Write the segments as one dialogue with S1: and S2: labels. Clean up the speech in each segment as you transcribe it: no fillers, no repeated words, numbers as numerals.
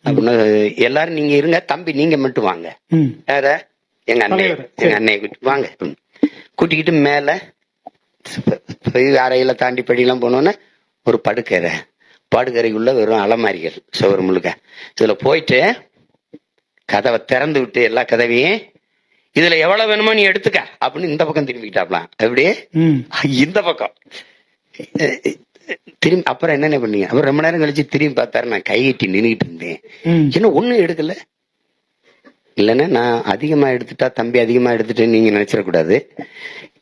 S1: அப்படின்னு எல்லாரும் நீங்க இருங்க, தம்பி நீங்க மட்டும் வாங்க, வேற எங்க அண்ணனை வாங்க கூட்டிக்கிட்டு மேல அறையில தாண்டி படியெல்லாம் போனோன்னா ஒரு படுக்கறைக்குள்ள வெறும் அலமாரிகள் சுவர் முழுக்க. இதுல போயிட்டு கதவை திறந்து விட்டு எல்லா கதவையும் இதுல எவ்வளவு வேணுமோ நீ எடுத்துக்க அப்படின்னு இந்த பக்கம் திரும்பிக்கிட்டாப்லாம். அப்படியே இந்த பக்கம் திரும்பி அப்புறம் என்னென்ன பண்ணீங்க? அப்புறம் ரொம்ப நேரம் கழிச்சு திரும்பி பார்த்தாரு. நான் கையிட்டி நின்றுகிட்டு இருந்தேன். என்ன ஒண்ணும் எடுக்கல. இல்லைன்னா நான் அதிகமா எடுத்துட்டா தம்பி அதிகமா எடுத்துட்டேன்னு நீங்க நினைச்சிடக்கூடாது.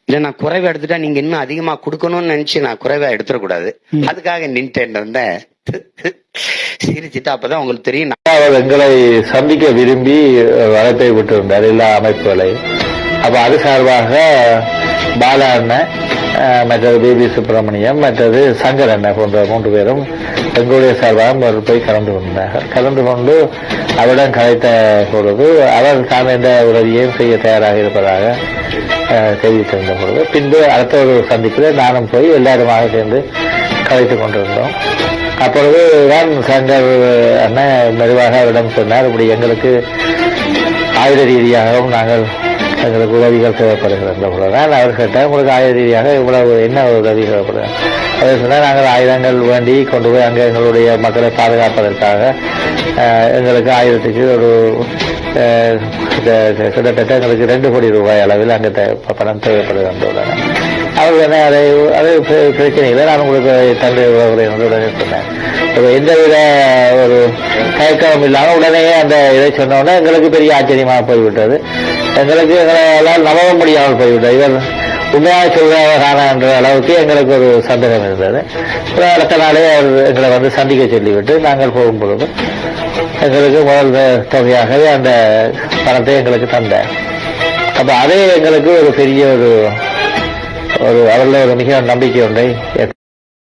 S1: இல்ல நான் குறைவா எடுத்துட்டா நீங்க இன்னும் அதிகமா கொடுக்கணும்னு நினைச்சு நான் குறைவா எடுத்துடக்கூடாது. அதுக்காக நின்றுட்டேன் வந்தேன். சிரிச்சுட்டு அப்பதான் உங்களுக்கு தெரியும்
S2: அவர் எங்களை சந்திக்க விரும்பி வளர்ப்பை விட்டிருந்தார் எல்லா அமைப்புகளை. அப்ப அது சார்பாக பாலா அண்ணன், மற்றது பேபி சுப்பிரமணியம், மற்றது சங்கர் அண்ணன் போன்ற 3 பேரும் எங்களுடைய சார்பாக போய் கலந்து கொண்டார்கள். கலந்து கொண்டு அவரிடம் கலைத்த பொழுது அவர் தாம் எந்த உதவியையும் செய்ய தயாராக இருப்பதாக தெரிவித்திருந்த பொழுது பின்பு அடுத்த ஒரு சந்திப்பில் நானும் போய் எல்லாருமாக சேர்ந்து கலைத்துக் கொண்டிருந்தோம். அப்பொழுது தான் சங்கர் அண்ணன் மெதுவாக அவரிடம் சொன்னார், இப்படி எங்களுக்கு ஆயுத ரீதியாகவும் எங்களுக்கு உதவிகள் தேவைப்படுகின்ற பொழுதுதான் அவர் கேட்டார், உங்களுக்கு ஆயுத ரீதியாக இவ்வளவு என்ன உதவி தேவைப்படுது? அவர் சொன்னால் நாங்கள் ஆயுதங்கள் வேண்டி கொண்டு போய் அங்கே எங்களுடைய மக்களை பாதுகாப்பதற்காக எங்களுக்கு ஆயுதத்துக்கு ஒரு கிட்டத்தட்ட எங்களுக்கு 2 கோடி ரூபாய் அளவில் அங்கே பணம் தேவைப்படுகின்றன. அவர்கள் என்ன அதை பிரச்சனை இல்லை, நான் உங்களுக்கு தந்தை உடனே சொன்னேன். எந்தவித ஒரு தயக்கம் இல்லாமல் உடனே அந்த இதை சொன்னோன்னா எங்களுக்கு பெரிய ஆச்சரியமாக போய்விட்டது. எங்களுக்கு எங்களால் நம்ப முடியாமல் போய்விட்டது. இவர் உண்மையாக சொல்றான என்ற அளவுக்கு எங்களுக்கு ஒரு சந்தேகம் இருந்தது. அடுத்த நாளே அவர் எங்களை வந்து சந்திக்க சொல்லிவிட்டு நாங்கள் போகும்பொழுது எங்களுக்கு முதல் தொகையாகவே அந்த பணத்தை எங்களுக்கு தந்தார். அப்ப அதே எங்களுக்கு ஒரு பெரிய ஒரு அவர்கள ஒரு மிக நம்பிக்கை ஒன்றை